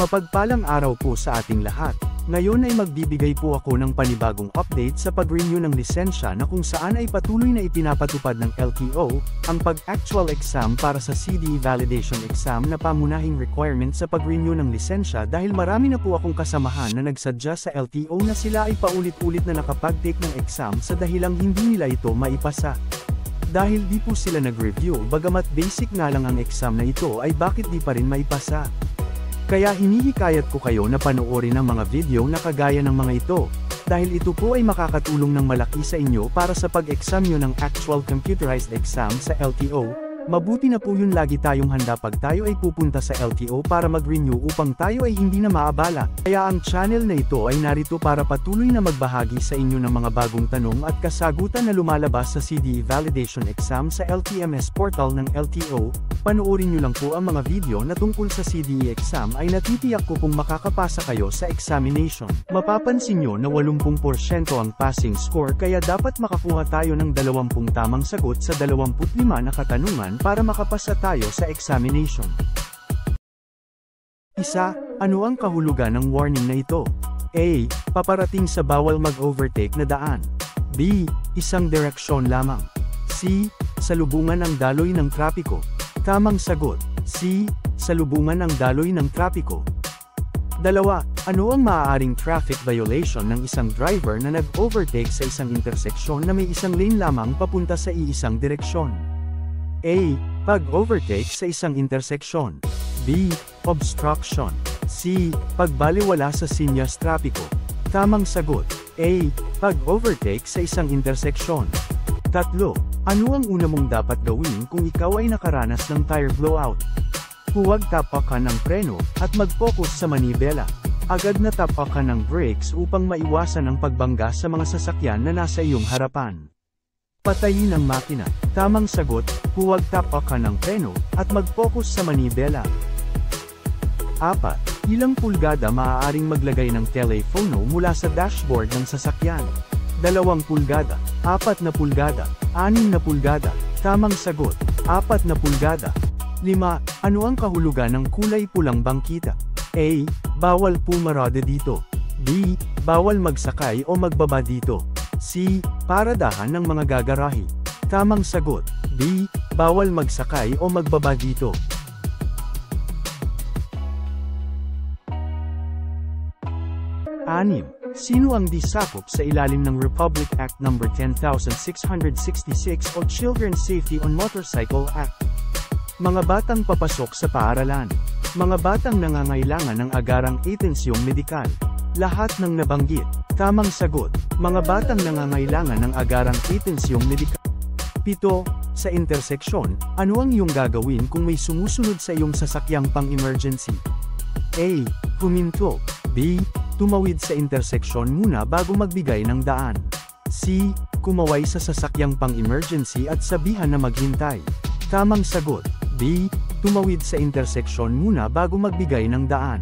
Mapagpalang araw po sa ating lahat. Ngayon ay magbibigay po ako ng panibagong update sa pag-renew ng lisensya na kung saan ay patuloy na ipinapatupad ng LTO, ang pag-actual exam para sa CDE validation exam na pangunahing requirement sa pag-renew ng lisensya dahil marami na po akong kasamahan na nagsadya sa LTO na sila ay paulit-ulit na nakapag-take ng exam sa dahilang hindi nila ito maipasa. Dahil di po sila nag-review bagamat basic nga lang ang exam na ito ay bakit di pa rin maipasa. Kaya hinihikayat ko kayo na panoorin ang mga video na kagaya ng mga ito, dahil ito po ay makakatulong ng malaki sa inyo para sa pag-exam nyo ng actual computerized exam sa LTO. Mabuti na po yun lagi tayong handa pag tayo ay pupunta sa LTO para mag-renew upang tayo ay hindi na maabala. Kaya ang channel na ito ay narito para patuloy na magbahagi sa inyo ng mga bagong tanong at kasagutan na lumalabas sa CDE validation exam sa LTMS portal ng LTO. Panoorin nyo lang po ang mga video na tungkol sa CDE exam ay natitiyak ko kung makakapasa kayo sa examination. Mapapansin nyo na 80% ang passing score kaya dapat makakuha tayo ng 20 tamang sagot sa 25 na katanungan para makapasa tayo sa examination. Isa, ano ang kahulugan ng warning na ito? A. Paparating sa bawal mag-overtake na daan. B. Isang direksyon lamang. C. Salubungan ang daloy ng trapiko. Tamang sagot, C. Salubungan ang daloy ng trapiko. 2. Ano ang maaaring traffic violation ng isang driver na nag-overtake sa isang interseksyon na may isang lane lamang papunta sa iisang direksyon? A. Pag-overtake sa isang interseksyon. B. Obstruction. C. Pagbalewala sa sinyas trapiko. Tamang sagot, A. Pag-overtake sa isang interseksyon. 3. Ano ang una mong dapat gawin kung ikaw ay nakaranas ng tire blowout? Huwag tapakan ng preno, at mag-focus sa manibela. Agad na tapakan ng brakes upang maiwasan ang pagbangga sa mga sasakyan na nasa iyong harapan. Patayin ang makina. Tamang sagot, huwag tapakan ng preno, at mag-focus sa manibela. 4. Ilang pulgada maaaring maglagay ng telephono mula sa dashboard ng sasakyan? 2 pulgada, 4 na pulgada, 6 na pulgada. Tamang sagot, 4 na pulgada. 5. Ano ang kahulugan ng kulay pulang bangkita? A. Bawal pumarada dito. B. Bawal magsakay o magbaba dito. C. Paradahan ng mga gagarahe. Tamang sagot, B. Bawal magsakay o magbaba dito. 6. Sino ang disakop sa ilalim ng Republic Act No. 10,666 o Children's Safety on Motorcycle Act? Mga batang papasok sa paaralan. Mga batang nangangailangan ng agarang atensyong medikal. Lahat ng nabanggit. Tamang sagot, mga batang nangangailangan ng agarang atensyong medikal. 7. Sa interseksyon, ano ang iyong gagawin kung may sumusunod sa iyong sasakyang pang-emergency? A. Huminto. B. Tumawid sa interseksyon muna bago magbigay ng daan. C. Kumaway sa sasakyang pang-emergency at sabihan na maghintay. Tamang sagot, B. Tumawid sa interseksyon muna bago magbigay ng daan.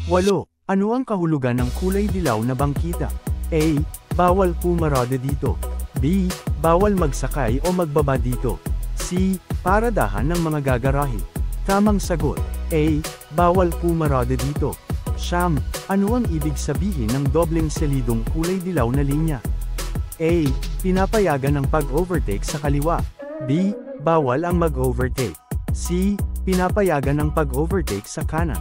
8. Ano ang kahulugan ng kulay dilaw na bangkita? A. Bawal pumarada dito. B. Bawal magsakay o magbaba dito. C. Paradahan ng mga gagarahe. Tamang sagot, A. Bawal pumarada dito. 9. Ano ang ibig sabihin ng dobleng selidong kulay dilaw na linya? A. Pinapayagan ang pag-overtake sa kaliwa. B. Bawal ang mag-overtake. C. Pinapayagan ang pag-overtake sa kanan.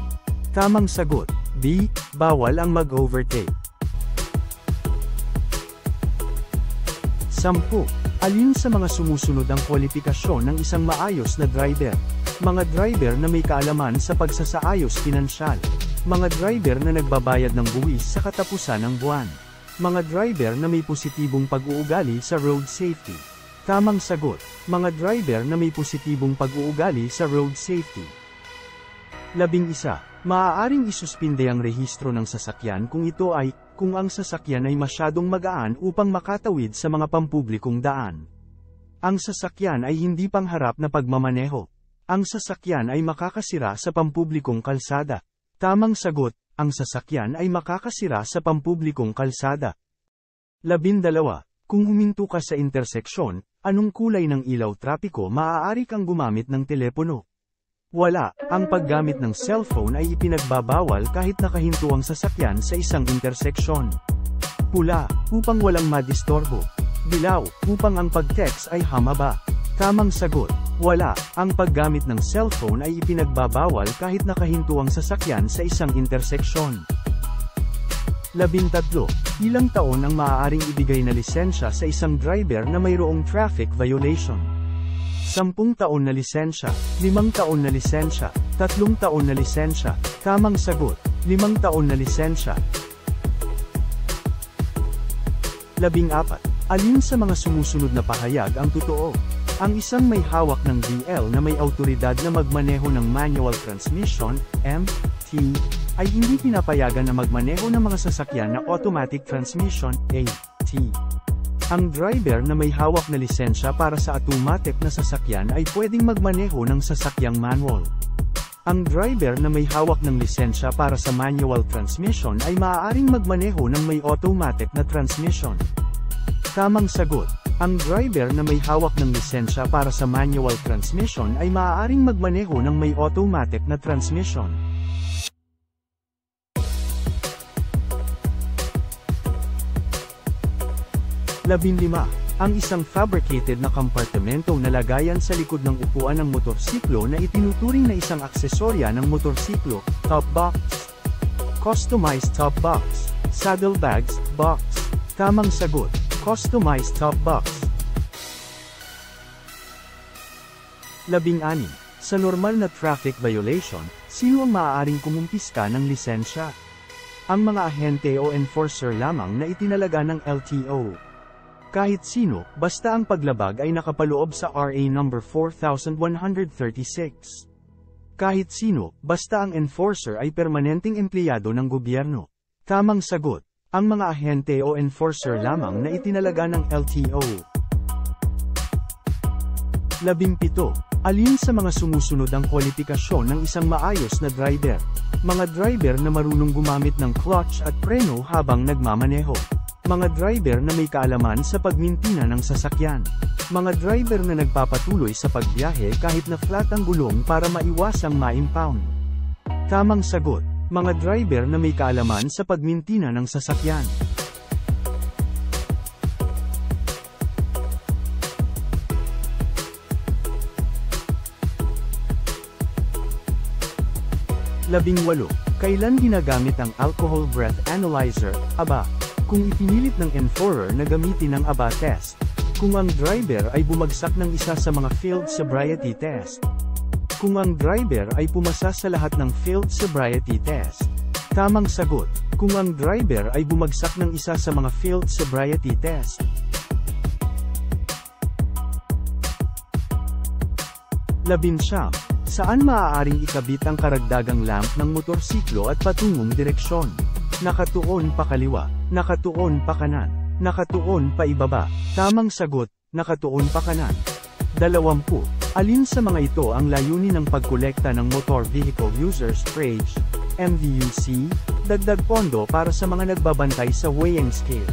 Tamang sagot, B. Bawal ang mag-overtake. 10. Alin sa mga sumusunod ang kwalifikasyon ng isang maayos na driver? Mga driver na may kaalaman sa pagsasaayos pinansyal. Mga driver na nagbabayad ng buwis sa katapusan ng buwan. Mga driver na may positibong pag-uugali sa road safety. Tamang sagot, mga driver na may positibong pag-uugali sa road safety. 11. Maaaring isuspinde ang rehistro ng sasakyan kung ang sasakyan ay masyadong magaan upang makatawid sa mga pampublikong daan. Ang sasakyan ay hindi pangharap na pagmamaneho. Ang sasakyan ay makakasira sa pampublikong kalsada. Tamang sagot, ang sasakyan ay makakasira sa pampublikong kalsada. 12. Kung huminto ka sa interseksyon, anong kulay ng ilaw trapiko maaari kang gumamit ng telepono? Wala, ang paggamit ng cellphone ay ipinagbabawal kahit nakahinto ang sasakyan sa isang interseksyon. Pula, upang walang madistorbo. Dilaw, upang ang pag-text ay hamaba. Tamang sagot, wala, ang paggamit ng cellphone ay ipinagbabawal kahit nakahinto ang sasakyan sa isang interseksyon. 13. Ilang taon ang maaaring ibigay na lisensya sa isang driver na mayroong traffic violation? 10 taon na lisensya, 5 taon na lisensya, 3 taon na lisensya. Tamang sagot, 5 taon na lisensya. 14. Alin sa mga sumusunod na pahayag ang totoo? Ang isang may hawak ng DL na may awtoridad na magmaneho ng manual transmission, MT, ay hindi pinapayagan na magmaneho ng mga sasakyan na automatic transmission, AT. Ang driver na may hawak na lisensya para sa automatic na sasakyan ay pwedeng magmaneho ng sasakyang manual. Ang driver na may hawak ng lisensya para sa manual transmission ay maaaring magmaneho ng may automatic na transmission. Tamang sagot, ang driver na may hawak ng lisensya para sa manual transmission ay maaaring magmaneho ng may automatic na transmission. 15. Ang isang fabricated na kompartimentong nalagayan sa likod ng upuan ng motorsiklo na itinuturing na isang aksesorya ng motorsiklo, top box. Customized top box. Saddlebags, box. Tamang sagot, customized top box. 16. Sa normal na traffic violation, sino ang maaaring kumumpiska ng lisensya? Ang mga ahente o enforcer lamang na itinalaga ng LTO. Kahit sino, basta ang paglabag ay nakapaloob sa RA number 4136. Kahit sino, basta ang enforcer ay permanenteng empleyado ng gobyerno. Tamang sagot, ang mga ahente o enforcer lamang na itinalaga ng LTO. 17. Alin sa mga sumusunod ang kwalifikasyon ng isang maayos na driver? Mga driver na marunong gumamit ng clutch at preno habang nagmamaneho. Mga driver na may kaalaman sa pagmintina ng sasakyan. Mga driver na nagpapatuloy sa pagbiyahe kahit na flat ang gulong para maiwasang ma-impound. Tamang sagot, mga driver na may kaalaman sa pagmintina ng sasakyan. Labing-walo, kailan ginagamit ang alcohol breath analyzer, ABA? Kung ipinilit ng enforcer na gamitin ang ABA test. Kung ang driver ay bumagsak ng isa sa mga field sobriety test. Kung ang driver ay pumasa sa lahat ng field sobriety test. Tamang sagot, kung ang driver ay bumagsak ng isa sa mga field sobriety test. 19. Saan maaaring ikabit ang karagdagang lamp ng motorsiklo at patungong direksyon? Nakatuon pa kaliwa, nakatuon pa kanan, nakatuon pa ibaba. Tamang sagot, nakatuon pa kanan. 20. Alin sa mga ito ang layunin ng pagkolekta ng Motor Vehicle Users Wage, MVUC, dagdag pondo para sa mga nagbabantay sa weighing scale?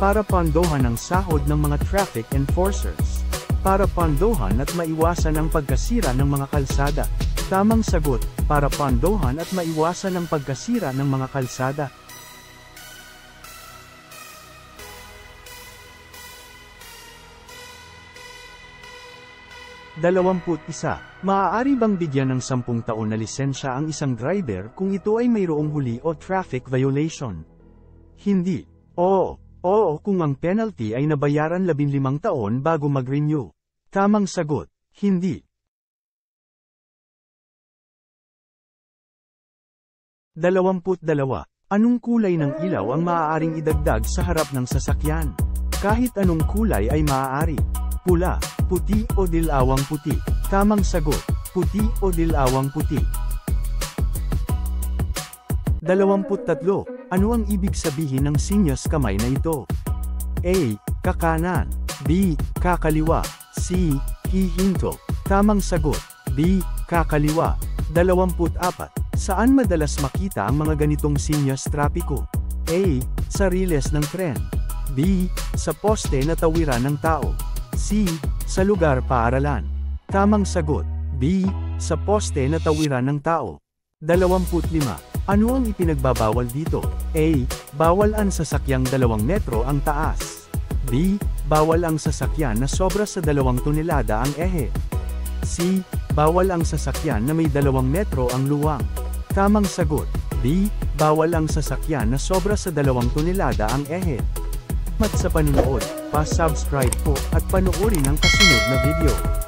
Para pondohan ang sahod ng mga traffic enforcers. Para pondohan at maiwasan ang pagkasira ng mga kalsada. Tamang sagot, para pondohan at maiwasan ang pagkasira ng mga kalsada. 21. Maaari bang bigyan ng 10 taon na lisensya ang isang driver kung ito ay mayroong huli o traffic violation? Hindi. Oo, kung ang penalty ay nabayaran 15 taon bago mag-renew. Tamang sagot, hindi. 22. Anong kulay ng ilaw ang maaaring idagdag sa harap ng sasakyan? Kahit anong kulay ay maaari. Pula, puti o dilawang puti. Tamang sagot, puti o dilawang puti. 23. Ano ang ibig sabihin ng sinyas kamay na ito? A. Kakanan. B. Kakaliwa. C. Hihinto. Tamang sagot, B. Kakaliwa. 24. Saan madalas makita ang mga ganitong sinyas trapiko? A. Sa riles ng tren. B. Sa poste na tawiran ng tao. C. Sa lugar paaralan. Tamang sagot. B. Sa poste na tawiran ng tao. 25. Ano ang ipinagbabawal dito? A. Bawal ang sasakyang 2 metro ang taas. B. Bawal ang sasakyan na sobra sa 2 tonelada ang ehe. C. Bawal ang sasakyan na may 2 metro ang luwang. Tamang sagot. B. Bawal ang sasakyan na sobra sa 2 tonelada ang ehe. Mat sa panunood, pa-subscribe po at panoorin ang kasunod na video.